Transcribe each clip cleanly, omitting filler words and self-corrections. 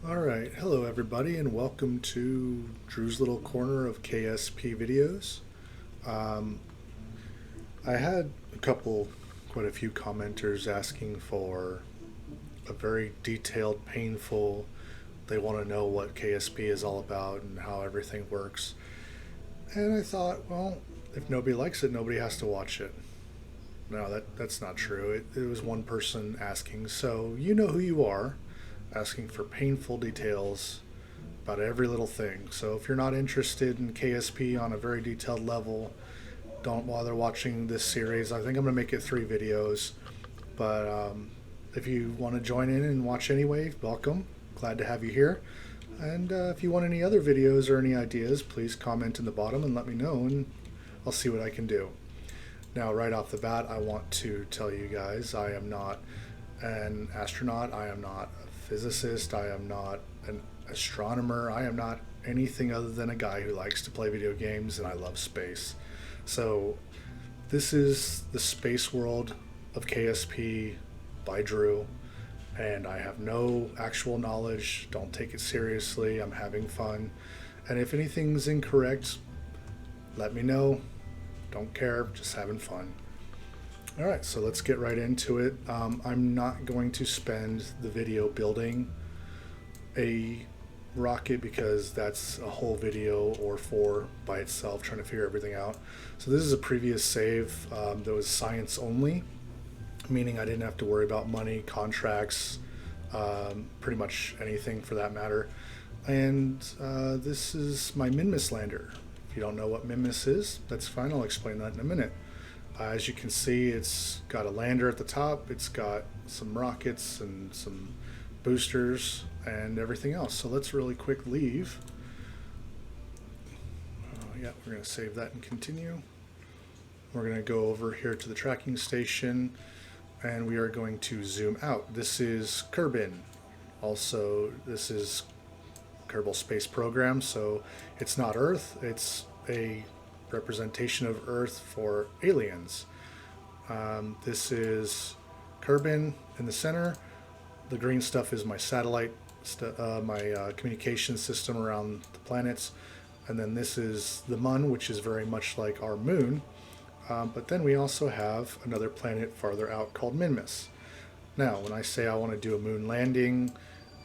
Alright, hello everybody and welcome to Drew's Little Corner of KSP videos. Um, I had quite a few commenters asking for a very detailed, painful, they want to know what KSP is all about and how everything works. And I thought, well, if nobody likes it, nobody has to watch it. No, that's not true. It was one person asking, so you know who you are, asking for painful details about every little thing. So if you're not interested in KSP on a very detailed level, don't bother watching this series. I think I'm going to make it 3 videos. But if you want to join in and watch anyway, welcome. Glad to have you here. And if you want any other videos or any ideas, please comment in the bottom and let me know, and I'll see what I can do. Now, right off the bat, I want to tell you guys I am not an astronaut, I am not a physicist, I am not an astronomer, I am not anything other than a guy who likes to play video games and I love space. So, this is the space world of KSP by Drew, and I have no actual knowledge. Don't take it seriously, I'm having fun. And if anything's incorrect, let me know. Don't care, just having fun. All right, so let's get right into it. I'm not going to spend the video building a rocket because that's a whole video or 4 by itself trying to figure everything out. So this is a previous save that was science only, meaning I didn't have to worry about money, contracts, pretty much anything for that matter. And this is my Minmus lander. If you don't know what Minmus is, that's fine. I'll explain that in a minute. As you can see, it's got a lander at the top. It's got some rockets and some boosters and everything else. So let's really quick leave. Yeah, we're going to save that and continue. We're going to go over here to the tracking station and we are going to zoom out. This is Kerbin. Also, this is Kerbal Space Program, so it's not Earth, it's a representation of Earth for aliens. This is Kerbin in the center. The green stuff is my satellite, my communication system around the planets. And then this is the Mun, which is very much like our moon. But then we also have another planet farther out called Minmus. Now, when I say I want to do a moon landing,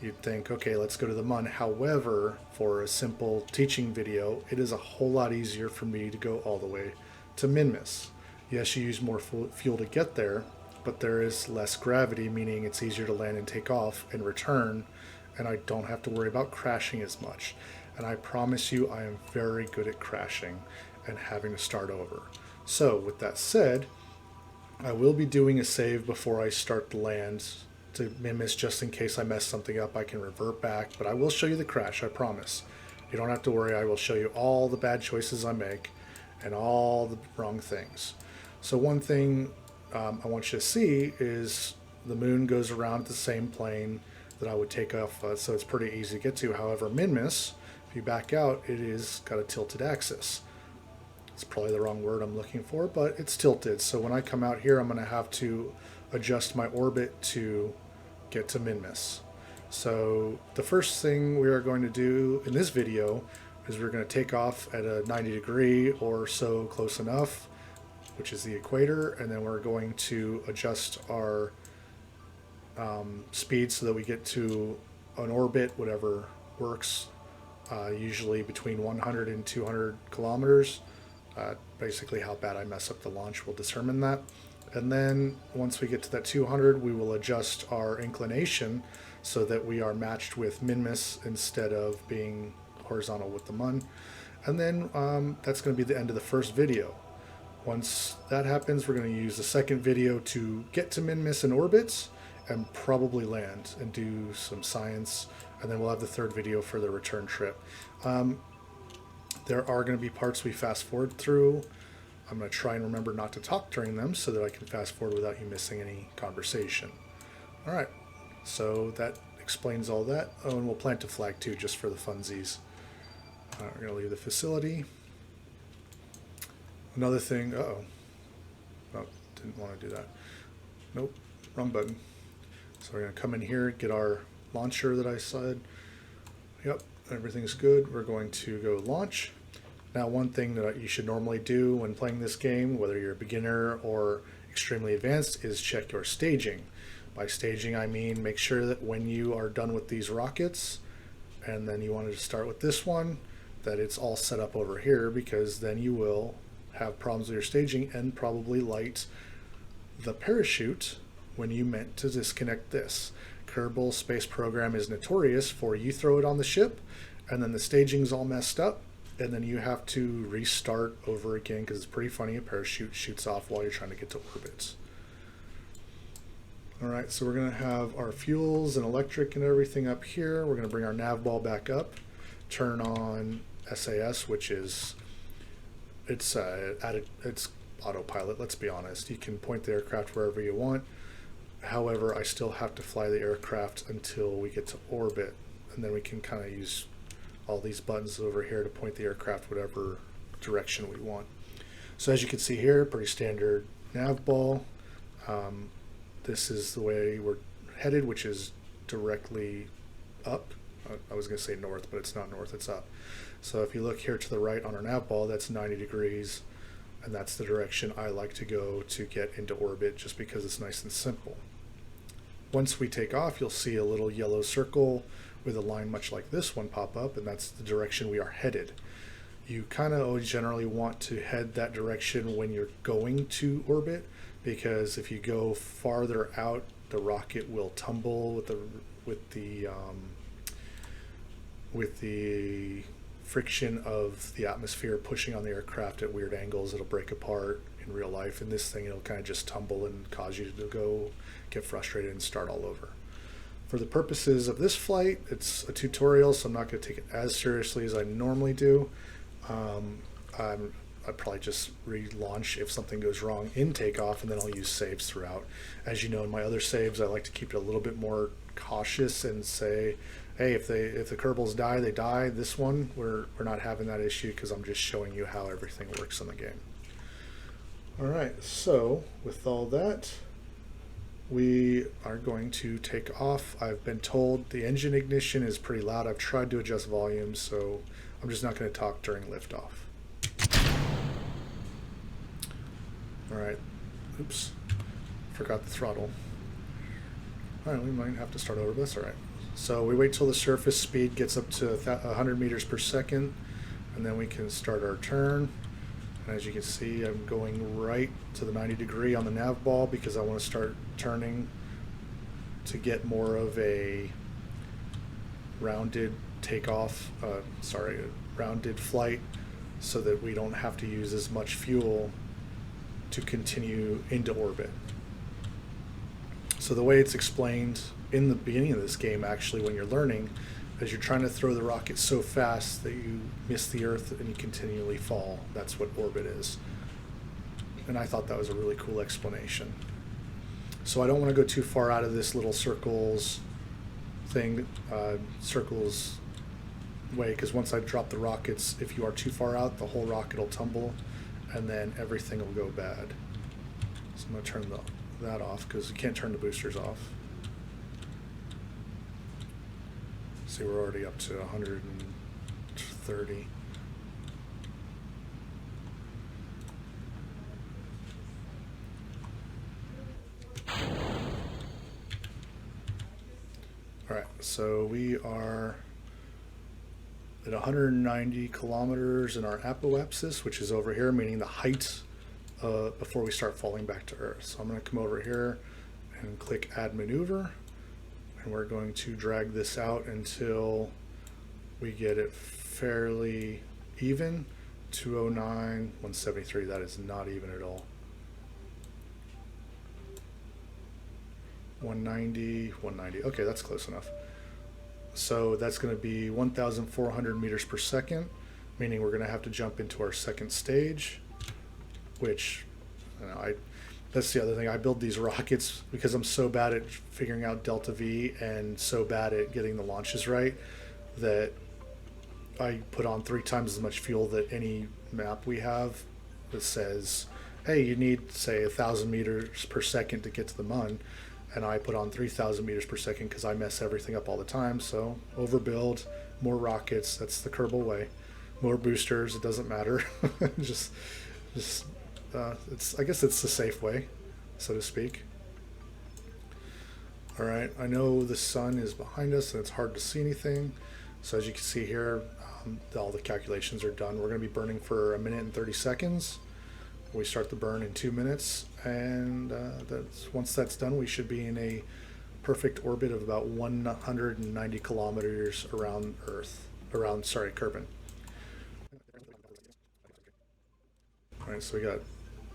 you'd think, okay, let's go to the Mun. However, for a simple teaching video, it is a whole lot easier for me to go all the way to Minmus. Yes, you use more fuel to get there, but there is less gravity, meaning it's easier to land and take off and return, and I don't have to worry about crashing as much. And I promise you, I am very good at crashing and having to start over. So, with that said, I will be doing a save before I start the land to Minmus, just in case I mess something up. I can revert back, but I will show you the crash, I promise. You don't have to worry, I will show you all the bad choices I make and all the wrong things. So one thing I want you to see is the moon goes around the same plane that I would take off, so it's pretty easy to get to. However, Minmus, if you back out, it is got a tilted axis. It's probably the wrong word I'm looking for, but it's tilted. So when I come out here, I'm going to have to adjust my orbit to get to Minmus. So the first thing we are going to do in this video is we're going to take off at a 90 degree or so, close enough, which is the equator, and then we're going to adjust our speed so that we get to an orbit, whatever works, usually between 100 and 200 kilometers. Basically how bad I mess up the launch will determine that. And then once we get to that 200, we will adjust our inclination so that we are matched with Minmus instead of being horizontal with the Mun. And then that's going to be the end of the first video. Once that happens, we're going to use the second video to get to Minmus in orbits and probably land and do some science. And then we'll have the third video for the return trip. There are going to be parts we fast forward through. I'm going to try and remember not to talk during them so that I can fast forward without you missing any conversation. All right, so that explains all that. Oh, and we'll plant a flag too, just for the funsies. We're going to leave the facility. Another thing, oh, didn't want to do that. Nope, wrong button. So we're going to come in here, get our launcher that I said, Yep, everything's good. We're going to go launch. Now, one thing that you should normally do when playing this game, whether you're a beginner or extremely advanced, is check your staging. By staging, I mean make sure that when you are done with these rockets, and then you wanted to start with this one, that it's all set up over here, because then you will have problems with your staging and probably light the parachute when you meant to disconnect this. Kerbal Space Program is notorious for you throw it on the ship, and then the staging's all messed up, and then you have to restart over again, because it's pretty funny, a parachute shoots off while you're trying to get to orbit. Alright, so we're going to have our fuels and electric and everything up here. We're going to bring our nav ball back up, turn on SAS, which is, it's autopilot, let's be honest. You can point the aircraft wherever you want. However, I still have to fly the aircraft until we get to orbit, and then we can kind of use all these buttons over here to point the aircraft whatever direction we want. So as you can see here, pretty standard nav ball. This is the way we're headed, which is directly up. I was going to say north, but it's not north, it's up. So if you look here to the right on our nav ball, that's 90 degrees, and that's the direction I like to go to get into orbit, just because it's nice and simple. Once we take off, you'll see a little yellow circle with a line much like this one pop up, and that's the direction we are headed. You kind of generally want to head that direction when you're going to orbit, because if you go farther out, the rocket will tumble with the friction of the atmosphere pushing on the aircraft at weird angles. It'll break apart in real life. In this thing, it'll kind of just tumble and cause you to go get frustrated and start all over. For the purposes of this flight, it's a tutorial, so I'm not going to take it as seriously as I normally do. I'd probably just relaunch if something goes wrong in takeoff, and then I'll use saves throughout. As you know, in my other saves, I like to keep it a little bit more cautious and say, hey, if the Kerbals die, they die. This one, we're not having that issue, because I'm just showing you how everything works in the game. Alright, so with all that, we are going to take off. I've been told the engine ignition is pretty loud. I've tried to adjust volume, so I'm just not going to talk during liftoff. Alright, oops, forgot the throttle. Alright, we might have to start over, but that's alright. So we wait till the surface speed gets up to 100 meters per second, and then we can start our turn. And as you can see, I'm going right to the 90 degree on the nav ball, because I want to start turning to get more of a rounded takeoff, rounded flight, so that we don't have to use as much fuel to continue into orbit. So the way it's explained in the beginning of this game, actually, when you're learning, is you're trying to throw the rocket so fast that you miss the Earth and you continually fall. That's what orbit is. And I thought that was a really cool explanation. So I don't want to go too far out of this little circles thing, circles way, because once I drop the rockets, if you are too far out, the whole rocket will tumble, and then everything will go bad. So I'm going to turn that off, because you can't turn the boosters off. See, we're already up to 130. Alright, so we are at 190 kilometers in our apoapsis, which is over here, meaning the height before we start falling back to Earth. So I'm going to come over here and click Add Maneuver, and we're going to drag this out until we get it fairly even. 209, 173, that is not even at all. 190, 190, okay, that's close enough. So that's going to be 1,400 meters per second, meaning we're going to have to jump into our second stage, which, that's the other thing. I build these rockets because I'm so bad at figuring out delta V and so bad at getting the launches right, that I put on 3 times as much fuel that any map we have that says, hey, you need, say, 1,000 meters per second to get to the Mun. and I put on 3,000 meters per second because I mess everything up all the time. So overbuild, more rockets. That's the Kerbal way. More boosters. It doesn't matter. just, I guess it's the safe way, so to speak. All right. I know the sun is behind us and it's hard to see anything. So as you can see here, all the calculations are done. We're going to be burning for 1 minute and 30 seconds. We start the burn in 2 minutes, and once that's done, we should be in a perfect orbit of about 190 kilometers around Kerbin. All right, so we got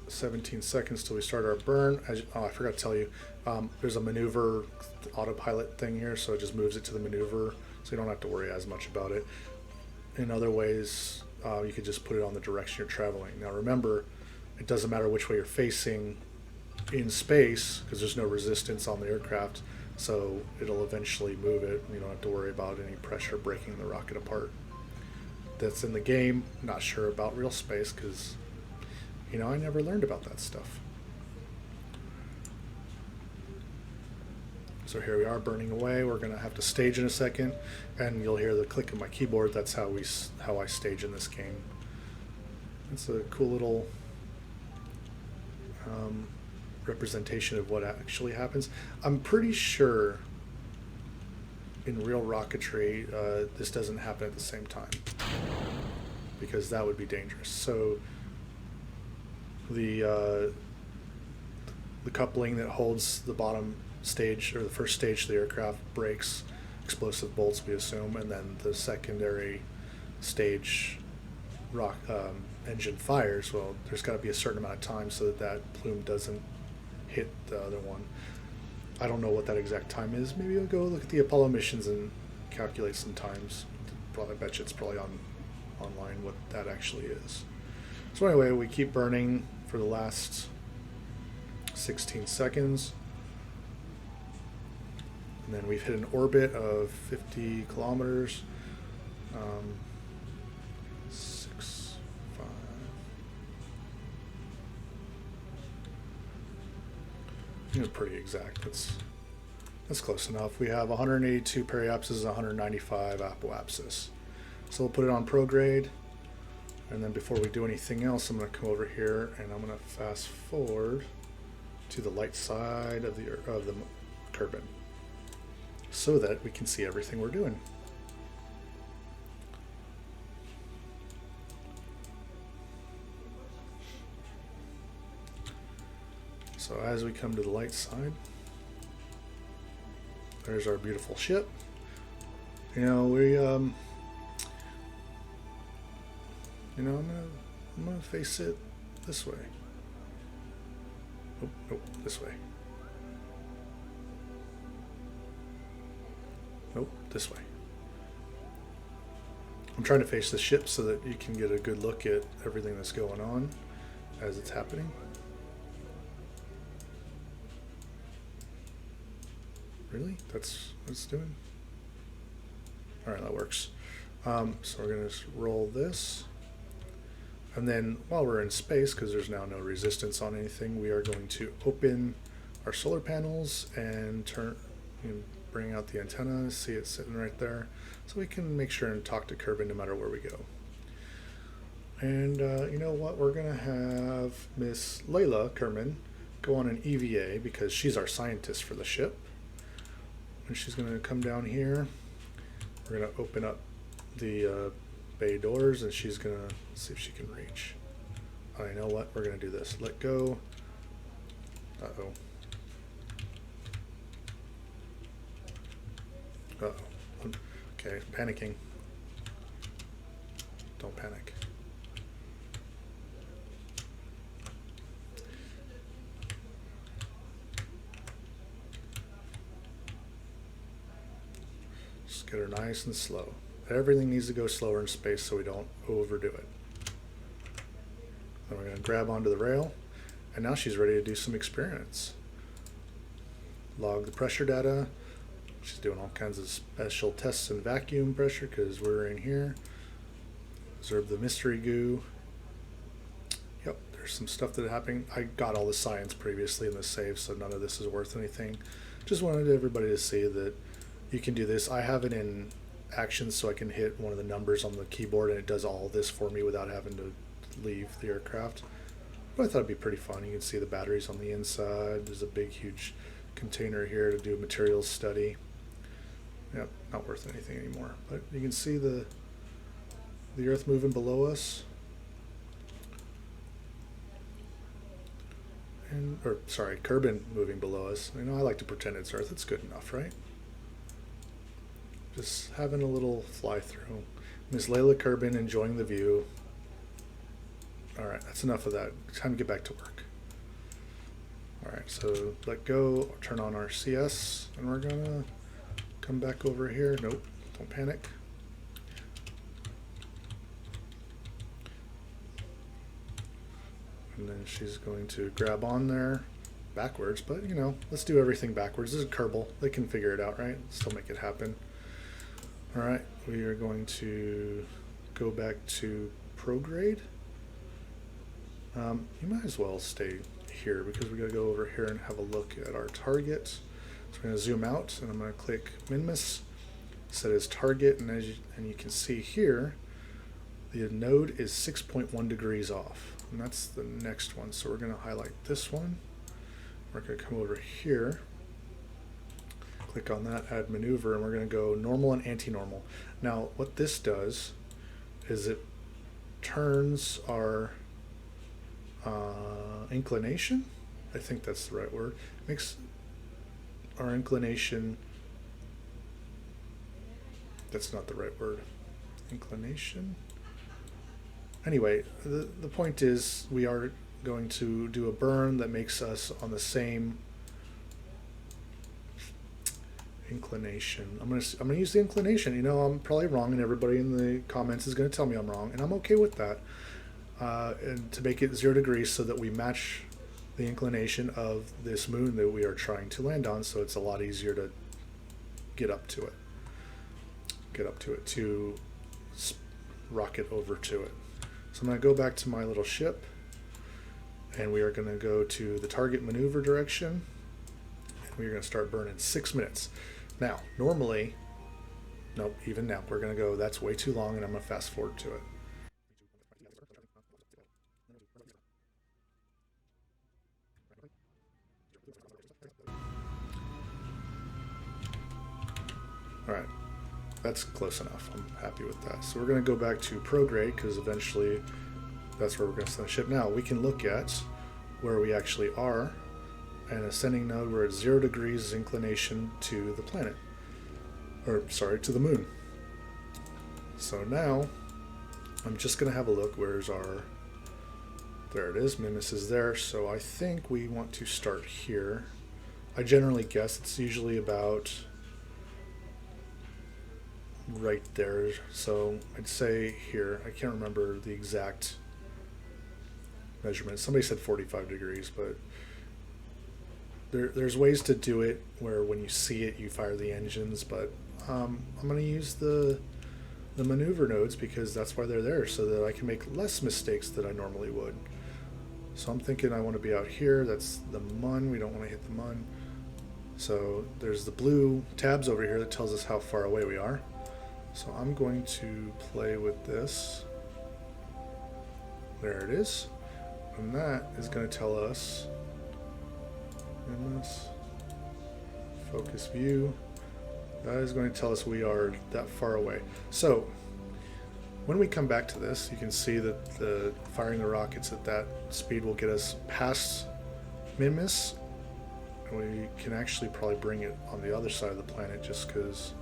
17 seconds till we start our burn. I forgot to tell you, there's a maneuver autopilot thing here, so it just moves it to the maneuver, so you don't have to worry as much about it. In other ways, you could just put it on the direction you're traveling. Now remember, it doesn't matter which way you're facing in space because there's no resistance on the aircraft, so it'll eventually move it. You don't have to worry about any pressure breaking the rocket apart. That's in the game. Not sure about real space because, I never learned about that stuff. So here we are burning away. We're going to have to stage in a second, and you'll hear the click of my keyboard. That's how I stage in this game. It's a cool little representation of what actually happens. I'm pretty sure in real rocketry this doesn't happen at the same time because that would be dangerous. So the coupling that holds the bottom stage or the first stage of the aircraft breaks, explosive bolts we assume, and then the secondary stage engine fires. Well, there's got to be a certain amount of time so that plume doesn't hit the other one. I don't know what that exact time is. Maybe I'll go look at the Apollo missions and calculate some times. I bet you it's probably online what that actually is. So anyway, we keep burning for the last 16 seconds. And then we've hit an orbit of 50 kilometers. 6, 5. It's pretty exact. That's close enough. We have 182 periapsis, 195 apoapsis. So we'll put it on prograde. And then before we do anything else, I'm going to come over here and I'm going to fast forward to the light side of the Kerbin, so that we can see everything we're doing. So as we come to the light side, there's our beautiful ship. I'm gonna face it this way. Nope, this way. Nope, this way. I'm trying to face the ship so that you can get a good look at everything that's going on as it's happening. Really? That's what it's doing? Alright, that works. So we're going to just roll this. And then while we're in space, because there's now no resistance on anything, we are going to open our solar panels and bring out the antenna, see it sitting right there, so we can make sure and talk to Kerbin no matter where we go. And you know what? We're going to have Miss Layla Kerman go on an EVA because she's our scientist for the ship. And she's going to come down here. We're going to open up the bay doors, and she's going to see if she can reach. I know what? We're going to do this. Let go. Uh-oh. Uh-oh. Okay, panicking. Don't panic. Just get her nice and slow. Everything needs to go slower in space so we don't overdo it. Then we're going to grab onto the rail, and now she's ready to do some experiments. Log the pressure data. She's doing all kinds of special tests in vacuum pressure because we're in here. Observe the mystery goo. Yep, there's some stuff that happened. I got all the science previously in the save, so none of this is worth anything. Just wanted everybody to see that you can do this. I have it in actions so I can hit one of the numbers on the keyboard and it does all this for me without having to leave the aircraft. But I thought it'd be pretty fun. You can see the batteries on the inside. There's a big, huge container here to do materials study. Yep, not worth anything anymore. But you can see the Earth moving below us. Or sorry, Kerbin moving below us. You know, I like to pretend it's Earth. It's good enough, right? Just having a little fly through. Miss Layla Kerbin enjoying the view. All right, that's enough of that. Time to get back to work. All right, so let go, turn on our CS, and we're gonna come back over here. Nope, don't panic. And then she's going to grab on there backwards, but you know, let's do everything backwards. This is Kerbal. They can figure it out, right? Still make it happen. All right, we are going to go back to prograde. You might as well stay here because we got to go over here and have a look at our target. So we're going to zoom out and I'm going to click Minmus, set as target, and you can see here the node is 6.1 degrees off, and that's the next one. So we're going to highlight this one. We're going to come over here, click on that, add maneuver, and we're going to go normal and anti-normal. Now what this does is it turns our inclination, I think that's the right word, makes our inclination, that's not the right word, inclination. Anyway, the point is we are going to do a burn that makes us on the same inclination. I'm gonna use the inclination. You know, I'm probably wrong, and everybody in the comments is going to tell me I'm wrong, and I'm okay with that. And to make it 0 degrees so that we match the inclination of this moon that we are trying to land on, so it's a lot easier to get up to it, to rocket over to it. So I'm going to go back to my little ship, and we are going to go to the target maneuver direction, and we're going to start burning 6 minutes. Now, normally, nope, even now, we're going to go, that's way too long, and I'm going to fast forward to it. All right, that's close enough. I'm happy with that. So we're going to go back to prograde because eventually that's where we're going to send the ship. Now we can look at where we actually are, and ascending node, we're at 0 degrees inclination to the planet, or sorry, to the moon. So now I'm just going to have a look. Where's our, there it is, Minmus is there. So I think we want to start here. I generally guess it's usually about right there, so I'd say here. I can't remember the exact measurement. Somebody said 45 degrees, but there's ways to do it where when you see it you fire the engines, but I'm going to use the maneuver nodes because that's why they're there, so that I can make less mistakes than I normally would. So I'm thinking I want to be out here. That's the mun. We don't want to hit the mun. So there's the blue tabs over here that tells us how far away we are. So I'm going to play with this. There it is. And that is going to tell us, in this focus view, that is going to tell us we are that far away. So when we come back to this, you can see that the firing the rockets at that speed will get us past Minmus, and we can actually probably bring it on the other side of the planet just because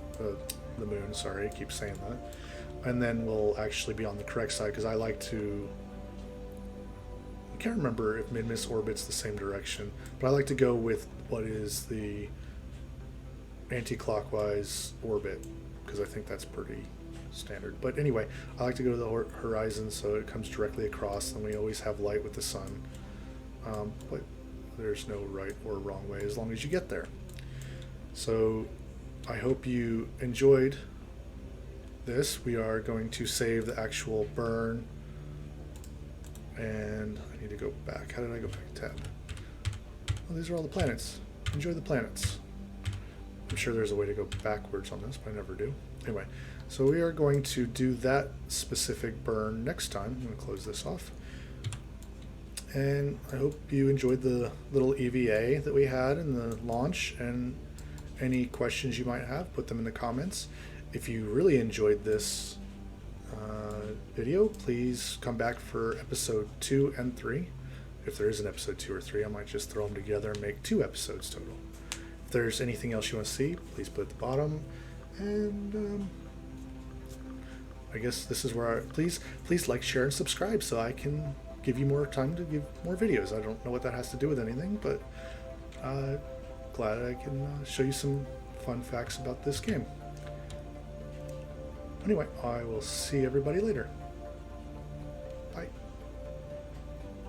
the moon, sorry, I keep saying that. And then we'll actually be on the correct side because I like to, I can't remember if Minmus orbits the same direction, but I like to go with what is the anti-clockwise orbit because I think that's pretty standard. But anyway, I like to go to the horizon so it comes directly across, and we always have light with the sun. But there's no right or wrong way as long as you get there. So I hope you enjoyed this. We are going to save the actual burn And I need to go back. How did I go back? Tab. Oh, these are all the planets. Enjoy the planets. I'm sure there's a way to go backwards on this, but I never do. Anyway, so we are going to do that specific burn next time. I'm going to close this off. And I hope you enjoyed the little EVA that we had in the launch, and any questions you might have, put them in the comments. If you really enjoyed this video, please come back for episode 2 and 3. If there is an episode 2 or 3, I might just throw them together and make 2 episodes total. If there's anything else you want to see, please put at the bottom. And I guess this is where please like, share, and subscribe so I can give you more time to give more videos. I don't know what that has to do with anything, but glad I can show you some fun facts about this game. Anyway, I will see everybody later.